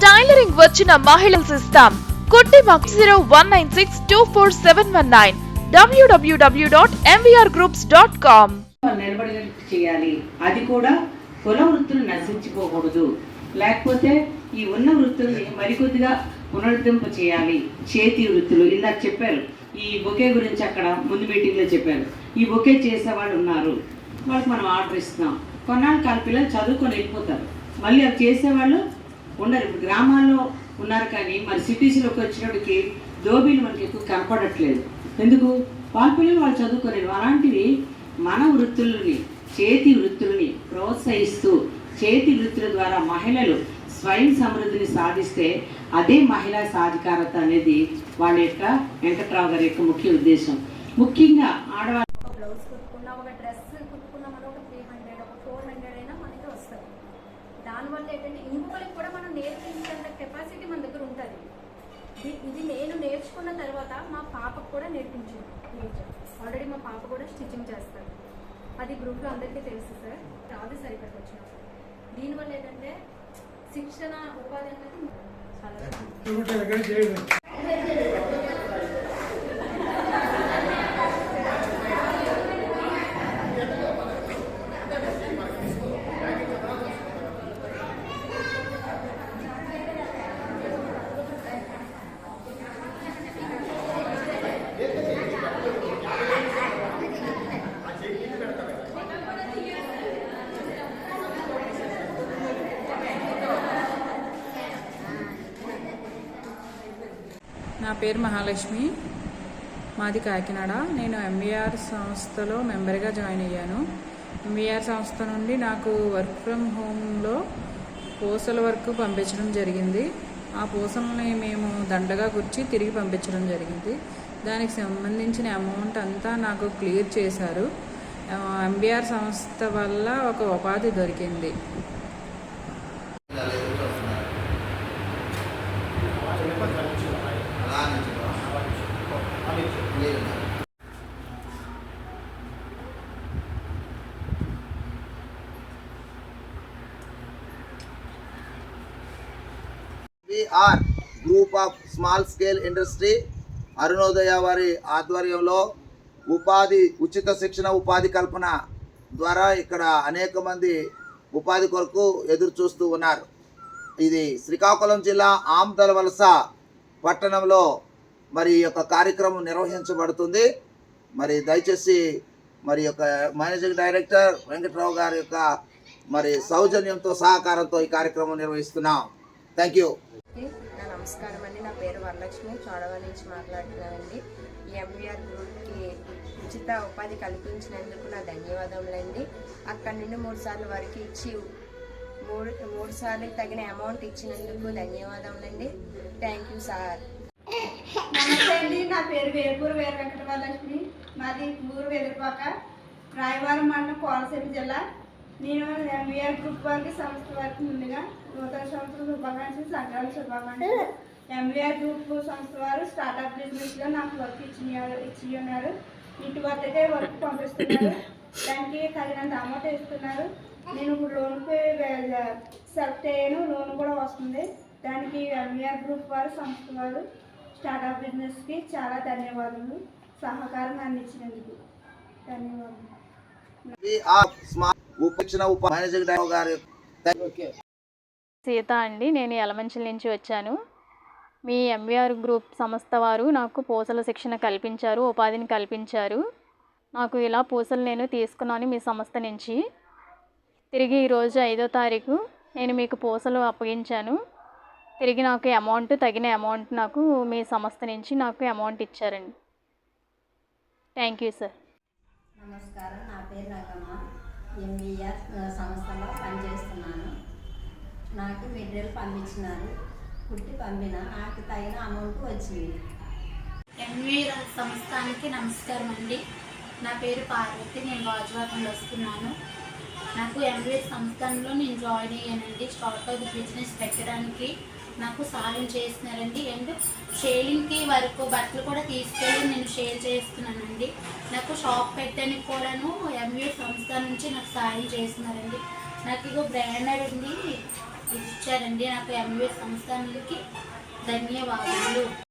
Tailoring వచ్చిన మహిళలు ఇస్తాం. కుట్టి మాకు 0196247119 www.mvrgroups.com. నిలబడినట్టు చేయాలి. అది కూడా కుల వృత్తులు నశించుకోకూడదు. లేకపోతే ఈ ఉన్న వృత్తుల్ని మరికొద్దిగా పునరుద్ధరింప చేయాలి. చేతి వృత్తులు ఇందాక చెప్పారు, ఈ బొకే గురించి అక్కడ ముందు మీటింగ్లో చెప్పారు. ఈ బొకే చేసేవాళ్ళు ఉన్నారు, వాళ్ళకి మనం ఆర్డర్ ఇస్తున్నాం. కొన్నాళ్ళు కాల పిల్లలు చదువుకొని వెళ్ళిపోతారు, మళ్ళీ అవి చేసేవాళ్ళు ఉండరు. ఇప్పుడు గ్రామాల్లో ఉన్నారు, కానీ మరి సిటీస్లోకి వచ్చినప్పటికి దోబీలు మనకి ఎక్కువ కనపడట్లేదు. ఎందుకు? వాళ్ళ పిల్లలు వాళ్ళు చదువుకోలేరు. అలాంటివి మన వృత్తులని, చేతి వృత్తులని ప్రోత్సహిస్తూ చేతి వృత్తుల ద్వారా మహిళలు స్వయం సమృద్ధిని సాధిస్తే అదే మహిళా సాధికారత అనేది వాళ్ళ యొక్క వెంకట్రావు గారి యొక్క ముఖ్య ఉద్దేశం. ముఖ్యంగా ఆడవాళ్ళు బ్లౌజ్ కుట్టుకున్నా, ఒక డ్రెస్ కుట్టుకున్నా మనం ఒక 300 ఒక 400 అయినా మనకి వస్తుంది. దానివల్ల ఏంటంటే ఇంకొకరికి కూడా మనం నేర్పించేంత కెపాసిటీ మన దగ్గర ఉంటుంది. ఇది నేను నేర్చుకున్న తర్వాత మా పాపకు కూడా నేర్పించాను. ఆల్రెడీ మా పాప కూడా స్టిచ్చింగ్ చేస్తారు. అది గ్రూప్లో అందరికీ తెలుసు సార్. రాదు సార్ ఇక్కడికి వచ్చినప్పుడు. దీనివల్ల ఏంటంటే శిక్షణ ఉపాధి అనేది చాలా నా పేరు మహాలక్ష్మి, మాది కాకినాడ. నేను ఎంవీఆర్ సంస్థలో మెంబర్గా జాయిన్ అయ్యాను. ఎంవీఆర్ సంస్థ నుండి నాకు వర్క్ ఫ్రమ్ హోమ్లో పూసల వర్క్ పంపించడం జరిగింది. ఆ పూసలని మేము దండగా గుర్చి తిరిగి పంపించడం జరిగింది. దానికి సంబంధించిన అమౌంట్ అంతా నాకు క్లియర్ చేశారు. ఎంవీఆర్ సంస్థ వల్ల ఒక ఉపాధి దొరికింది. Or group of small scale industry Arunodaya వారి ఆధ్వర్యంలో ఉచిత శిక్షణ ఉపాధి కల్పన ద్వారా ఇక్కడ అనేక మంది ఉపాధి కొరకు ఎదురు చూస్తూ ఉన్నారు. ఇది శ్రీకాకుళం జిల్లా ఆమ్దలవలస పట్టణంలో మరి ఈ యొక్క కార్యక్రమం నిర్వహించబడుతుంది. మరి దయచేసి మరి యొక్క మేనేజింగ్ డైరెక్టర్ వెంకట్రావు గారి యొక్క మరి సౌజన్యంతో సహకారంతో ఈ కార్యక్రమం నిర్వహిస్తున్నాం. Thank you. నమస్కారం అండి. నా పేరు వరలక్ష్మి, చోడవ నుంచి మాట్లాడుతున్నానండి. ఈ ఎంవీఆర్ గ్రూప్కి ఉచిత ఉపాధి కల్పించినందుకు నా ధన్యవాదములండి. అక్కడి నుండి 3 సార్లు వరకు ఇచ్చి 3 సార్లు తగిన అమౌంట్ ఇచ్చినందుకు ధన్యవాదములండి. Thank you sir. నమస్తే అండి. నా పేరు వేపూరు వీర వెంకటవరలక్ష్మి, మాది ఊరు వెదురుపాక, రాయవరం మండలం, కోనసీమ జిల్లా. నేను ఎంవీఆర్ గ్రూప్ వారికి సంస్థ వారికి ముందుగా నూతన సంవత్సరం శుభాకాంక్షలు, సంక్రాంతి శుభాకాంక్షలు. ఎంవీఆర్ గ్రూప్ సంస్థ వారు స్టార్ట్అప్ బిజినెస్లో నాకు వర్క్ ఇచ్చి ఉన్నారు. ఇంటి వద్దకే వర్క్ పంపిస్తున్నారు. దానికి తగినంత అమౌంట్ ఇస్తున్నారు. నేను ఇప్పుడు లోన్కి సెలెక్ట్ అయ్యాను, లోన్ కూడా వస్తుంది. దానికి ఎంవీఆర్ గ్రూప్ వారు సంస్థ వారు స్టార్ట్అప్ బిజినెస్కి చాలా ధన్యవాదాలు. సహకారం అందించినందుకు ధన్యవాదాలు. సీత అండి, నేను యలమంచిలి నుంచి వచ్చాను. మీ ఎంవీఆర్ గ్రూప్ సంస్థ వారు నాకు పూసల శిక్షణ కల్పించారు, ఉపాధిని కల్పించారు. నాకు ఇలా పూసలు నేను తీసుకున్నాను మీ సంస్థ నుంచి. తిరిగి ఈరోజు 5వ తారీఖు నేను మీకు పూసలు అప్పగించాను. తిరిగి నాకు తగిన అమౌంట్ నాకు మీ సంస్థ నుంచి నాకు అమౌంట్ ఇచ్చారండి. Thank you sir. నమస్కారం, నా పేరు రంగమ్మ. ఎంవీఆర్ సంస్థలో పనిచేస్తున్నాను. నాకు మెటీరియల్ పంపించినారు, కుట్టి పంపిన, నాకు తగిన అమౌంట్ వచ్చింది. ఎంవీఆర్ సంస్థానికి నమస్కారం అండి. నా పేరు పార్వతి, నేను గాజువాకలో వస్తున్నాను. నాకు ఎంవీఆర్ సంస్థానంలో నేను జాయిన్ అయ్యానండి. స్టార్ట్అప్ బిజినెస్ పెట్టడానికి నాకు సహాయం చేస్తున్నారండి. అండ్ షేలింగ్కి వరకు బట్టలు కూడా తీసుకెళ్ళి నేను షేర్ చేస్తున్నానండి. నాకు షాప్ పెట్టడానికి కూడాను ఎంవీఆర్ సంస్థ నుంచి నాకు సహాయం చేస్తున్నారండి. నాకు ఇగో బ్రాండెడ్ ఉంది ఇది ఇచ్చారండి. నాకు ఎంవీఆర్ సంస్థానానికి ధన్యవాదాలు.